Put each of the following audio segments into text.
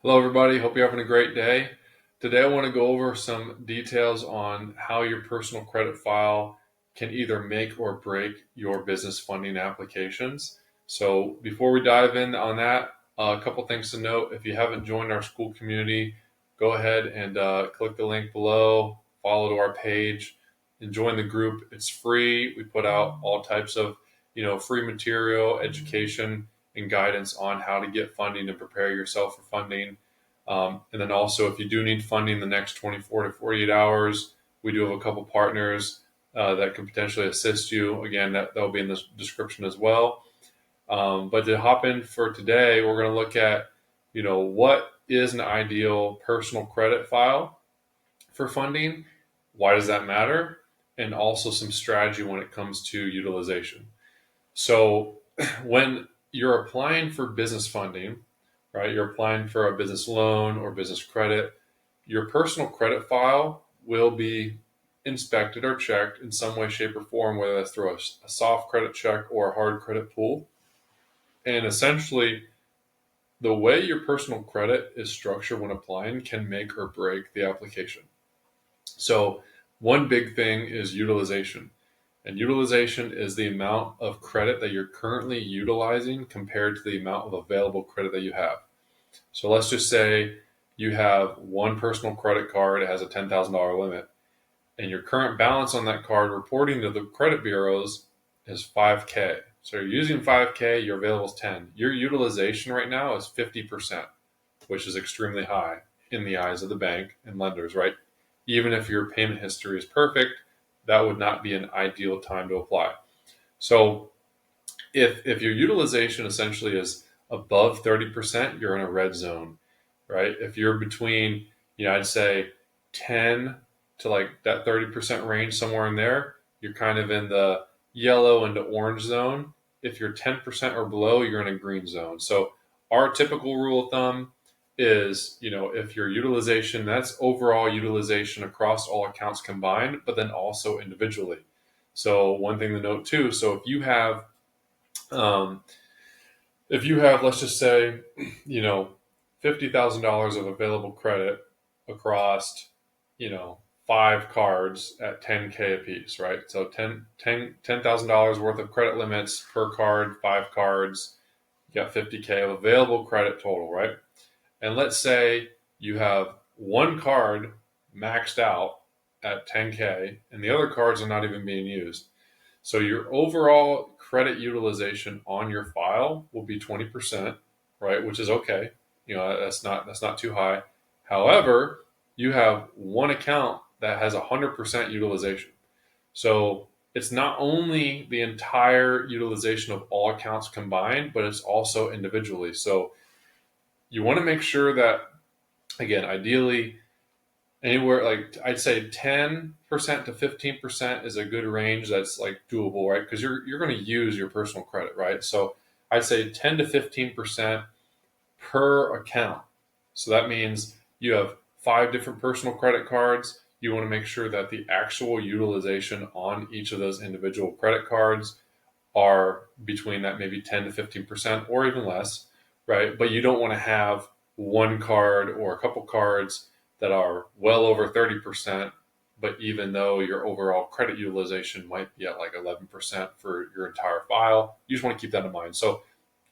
Hello, everybody. Hope you're having a great day. Today, I want to go over some details on how your personal credit file can either make or break your business funding applications. So, before we dive in on that, a couple things to note. If you haven't joined our school community, go ahead and click the link below, follow to our page, and join the group. It's free. We put out all types of free material, education, and guidance on how to get funding and prepare yourself for funding. And then also, if you do need funding the next 24 to 48 hours, we do have a couple partners that can potentially assist you. Again, that'll be in the description as well. But to hop in for today, we're going to look at, what is an ideal personal credit file for funding? Why does that matter? And also some strategy when it comes to utilization. So when you're applying for business funding, right, you're applying for a business loan or business credit, your personal credit file will be inspected or checked in some way, shape, or form, whether that's through a soft credit check or a hard credit pull. And essentially, the way your personal credit is structured when applying can make or break the application. So, one big thing is utilization. And utilization is the amount of credit that you're currently utilizing compared to the amount of available credit that you have. So let's just say you have one personal credit card, it has a $10,000 limit, and your current balance on that card reporting to the credit bureaus is 5K. So you're using 5K, your available is 10. Your utilization right now is 50%, which is extremely high in the eyes of the bank and lenders, right? Even if your payment history is perfect, that would not be an ideal time to apply. So if your utilization essentially is above 30%, you're in a red zone, right? If you're between, I'd say 10 to like that 30% range, somewhere in there, you're kind of in the yellow into orange zone. If you're 10% or below, you're in a green zone. So our typical rule of thumb is, if your utilization, that's overall utilization across all accounts combined, but then also individually. So one thing to note too, so um, if you have, let's just say, $50,000 of available credit across, you know, five cards at 10K a piece, right? So $10,000 worth of credit limits per card, five cards, you got 50K of available credit total, right? And let's say you have one card maxed out at 10K and the other cards are not even being used. So your overall credit utilization on your file will be 20%, right? Which is okay. That's not too high. However, you have one account that has 100% utilization. So it's not only the entire utilization of all accounts combined, but it's also individually. So you want to make sure that, again, ideally anywhere like I'd say 10% to 15% is a good range that's like doable, right? Because you're going to use your personal credit, right? So I'd say 10 to 15% per account. So that means you have five different personal credit cards. You want to make sure that the actual utilization on each of those individual credit cards are between that maybe 10 to 15% or even less, right? But you don't want to have one card or a couple cards that are well over 30%, but even though your overall credit utilization might be at like 11% for your entire file, you just want to keep that in mind. So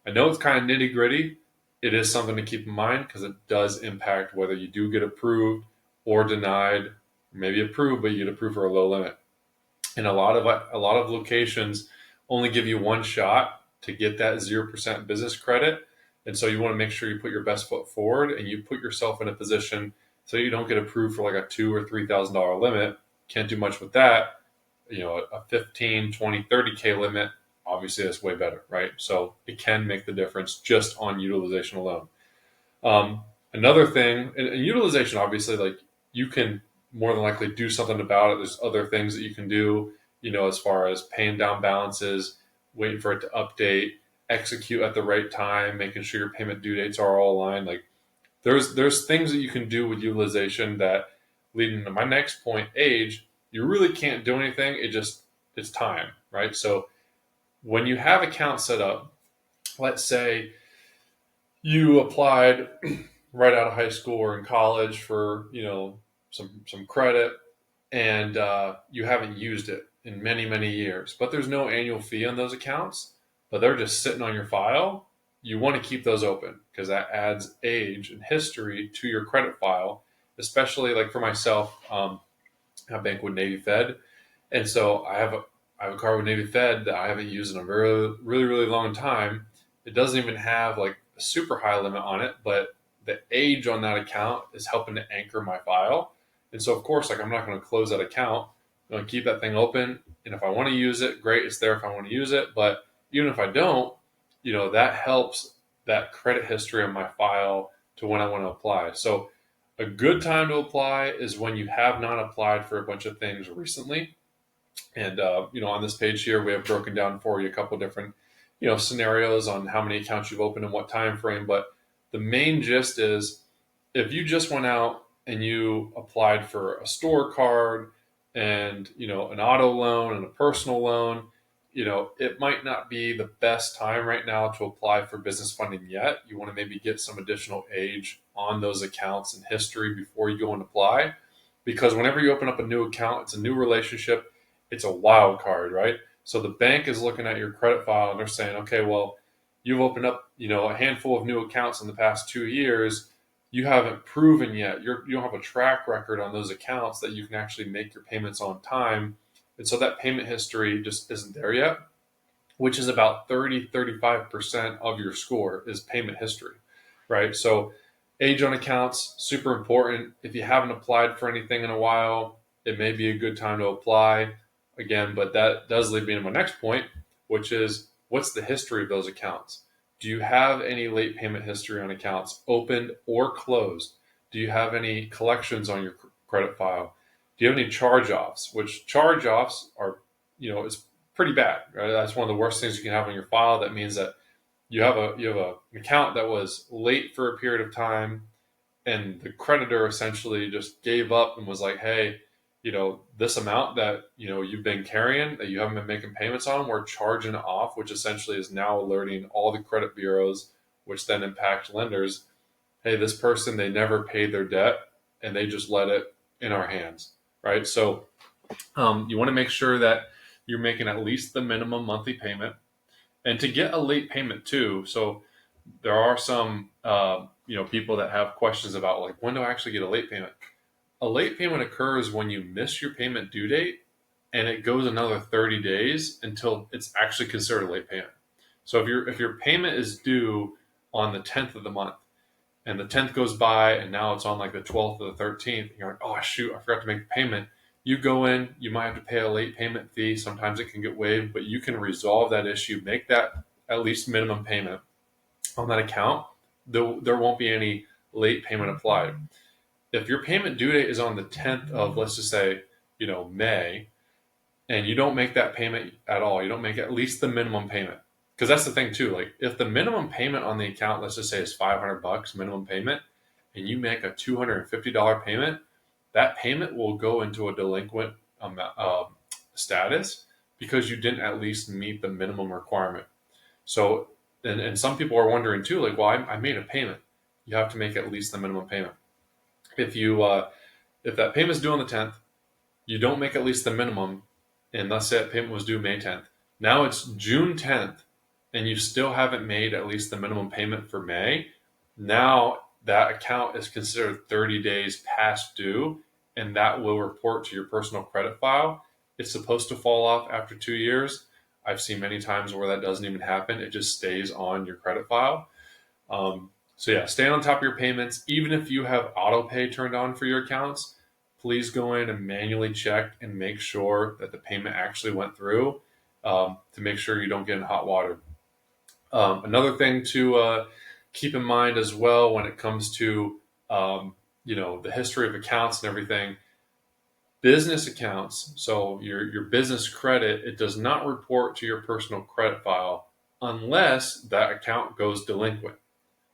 I know it's kind of nitty gritty. It is something to keep in mind because it does impact whether you do get approved or denied, maybe approved, but you get approved for a low limit. And a lot of locations only give you one shot to get that 0% business credit. And so you want to make sure you put your best foot forward and you put yourself in a position so you don't get approved for like a $2,000 or $3,000 limit. Can't do much with that. A 15, 20, 30K limit, obviously that's way better, right? So it can make the difference just on utilization alone. Another thing, and utilization, obviously, like you can more than likely do something about it. There's other things that you can do, as far as paying down balances, waiting for it to update, execute at the right time, making sure your payment due dates are all aligned. Like there's things that you can do with utilization that leading to my next point, age, you really can't do anything. It's time, right? So when you have accounts set up, let's say you applied right out of high school or in college for some credit, and you haven't used it in many years, but there's no annual fee on those accounts, but they're just sitting on your file. You want to keep those open because that adds age and history to your credit file, especially like for myself. I bank with Navy Fed, and so I have a card with Navy Fed that I haven't used in a really long time. It doesn't even have like a super high limit on it, but the age on that account is helping to anchor my file. And so of course, like I'm not going to close that account. I'm going to keep that thing open, and if I want to use it, great, it's there if I want to use it. But even if I don't, that helps that credit history on my file to when I want to apply. So a good time to apply is when you have not applied for a bunch of things recently. And on this page here, we have broken down for you a couple different scenarios on how many accounts you've opened and what time frame. But the main gist is if you just went out and you applied for a store card and an auto loan and a personal loan, it might not be the best time right now to apply for business funding yet. You want to maybe get some additional age on those accounts and history before you go and apply, because whenever you open up a new account, it's a new relationship, it's a wild card, right? So the bank is looking at your credit file and they're saying, okay, well, you've opened up a handful of new accounts in the past 2 years. You haven't proven yet, you don't have a track record on those accounts that you can actually make your payments on time. And so that payment history just isn't there yet, which is about 35% of your score is payment history, right? So age on accounts, super important. If you haven't applied for anything in a while, it may be a good time to apply again. But that does lead me to my next point, which is what's the history of those accounts? Do you have any late payment history on accounts, opened or closed? Do you have any collections on your credit file? Do you have any charge-offs? Which charge-offs are, is pretty bad, right? That's one of the worst things you can have on your file. That means that an account that was late for a period of time, and the creditor essentially just gave up and was like, hey, this amount that you've been carrying that you haven't been making payments on, we're charging it off, which essentially is now alerting all the credit bureaus, which then impact lenders. Hey, this person, they never paid their debt and they just let it in our hands, right? So you want to make sure that you're making at least the minimum monthly payment, and to get a late payment too. So there are some people that have questions about, like, when do I actually get a late payment? A late payment occurs when you miss your payment due date and it goes another 30 days until it's actually considered a late payment. So if your payment is due on the 10th of the month and the 10th goes by and now it's on like the 12th or the 13th, and you're like, oh shoot, I forgot to make the payment. You go in, you might have to pay a late payment fee. Sometimes it can get waived, but you can resolve that issue, make that at least minimum payment on that account. There won't be any late payment applied. If your payment due date is on the 10th of, let's just say, May, and you don't make that payment at all, you don't make at least the minimum payment. Because that's the thing too. Like if the minimum payment on the account, let's just say, is $500 minimum payment, and you make a $250 payment, that payment will go into a delinquent status because you didn't at least meet the minimum requirement. So, and some people are wondering too, like, well, I made a payment. You have to make at least the minimum payment. If that payment is due on the 10th, you don't make at least the minimum, and let's say that payment was due May 10th. Now it's June 10th, and you still haven't made at least the minimum payment for May. Now that account is considered 30 days past due, and that will report to your personal credit file. It's supposed to fall off after 2 years. I've seen many times where that doesn't even happen. It just stays on your credit file. So yeah, stay on top of your payments. Even if you have auto pay turned on for your accounts, please go in and manually check and make sure that the payment actually went through, to make sure you don't get in hot water. Another thing to keep in mind as well when it comes to the history of accounts and everything, business accounts, so your business credit, it does not report to your personal credit file unless that account goes delinquent.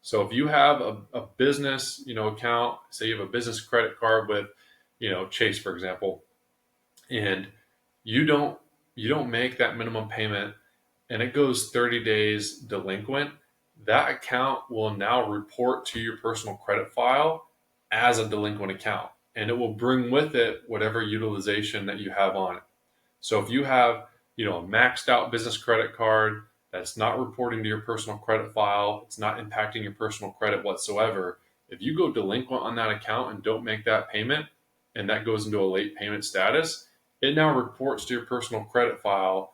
So if you have a business account, say you have a business credit card with Chase, for example, and you don't make that minimum payment and it goes 30 days delinquent, that account will now report to your personal credit file as a delinquent account, and it will bring with it whatever utilization that you have on it. So if you have, a maxed out business credit card that's not reporting to your personal credit file, it's not impacting your personal credit whatsoever. If you go delinquent on that account and don't make that payment, and that goes into a late payment status, it now reports to your personal credit file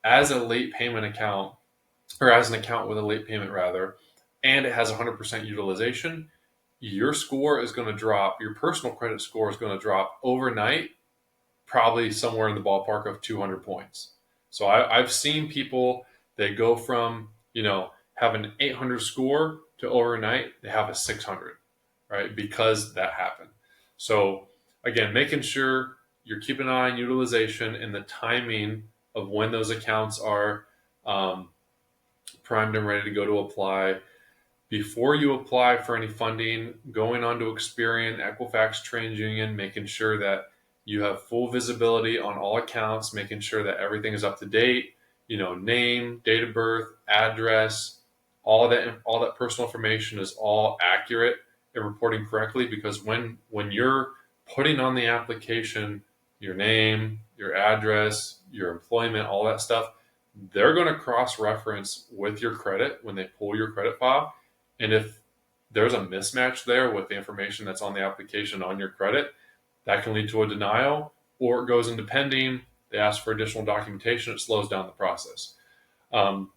as a late payment account, or as an account with a late payment rather, and it has 100% utilization. Your score is going to drop, your personal credit score is going to drop overnight, probably somewhere in the ballpark of 200 points. So I've seen people, they go from, have an 800 score to overnight, they have a 600, right? Because that happened. So again, making sure you're keeping an eye on utilization and the timing of when those accounts are primed and ready to go to apply. Before you apply for any funding, going on to Experian, Equifax, TransUnion, making sure that you have full visibility on all accounts, making sure that everything is up to date, name, date of birth, address, all that personal information is all accurate and reporting correctly, because when you're putting on the application your name, your address, your employment, all that stuff, they're going to cross-reference with your credit when they pull your credit file. And if there's a mismatch there with the information that's on the application on your credit, that can lead to a denial, or it goes into pending. They ask for additional documentation. It slows down the process. And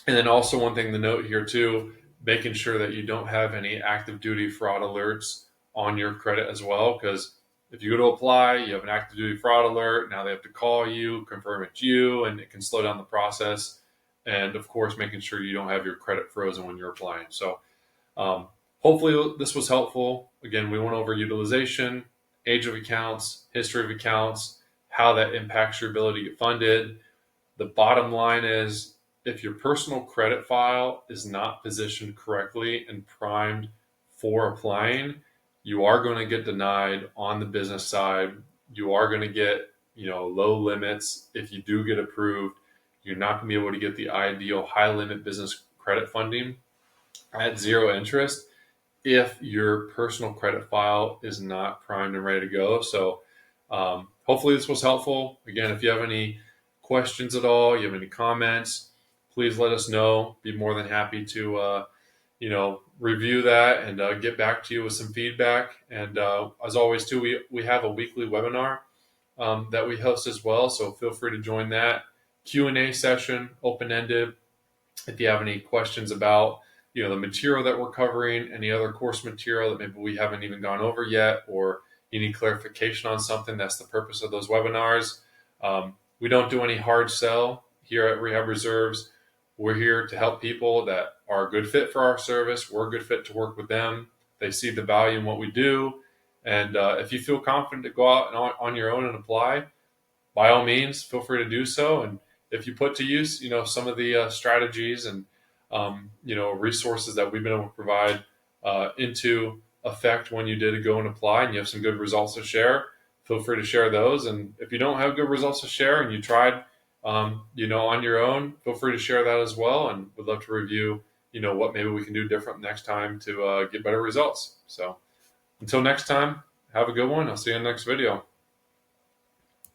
then also one thing to note here too, making sure that you don't have any active duty fraud alerts on your credit as well, because if you go to apply, you have an active duty fraud alert. Now they have to call you, confirm it's you, and it can slow down the process. And of course, making sure you don't have your credit frozen when you're applying. So hopefully this was helpful. Again, we went over utilization, age of accounts, history of accounts, how that impacts your ability to get funded. The bottom line is, if your personal credit file is not positioned correctly and primed for applying, you are going to get denied on the business side. You are going to get, low limits. If you do get approved, you're not going to be able to get the ideal high limit business credit funding at zero interest if your personal credit file is not primed and ready to go. So hopefully this was helpful. Again, if you have any questions at all, you have any comments, please let us know. Be more than happy to, review that and get back to you with some feedback. And as always, too, we have a weekly webinar that we host as well. So feel free to join that. Q&A session, open-ended. If you have any questions about, the material that we're covering, any other course material that maybe we haven't even gone over yet, or you need clarification on something, that's the purpose of those webinars. We don't do any hard sell here at Rehab Reserves. We're here to help people that are a good fit for our service. We're a good fit to work with them. They see the value in what we do. And if you feel confident to go out and on your own and apply, by all means, feel free to do so. And if you put to use, some of the strategies and, resources that we've been able to provide into effect when you did go and apply, and you have some good results to share, feel free to share those. And if you don't have good results to share and you tried, on your own, feel free to share that as well. And we'd love to review, what maybe we can do different next time to get better results. So until next time, have a good one. I'll see you in the next video.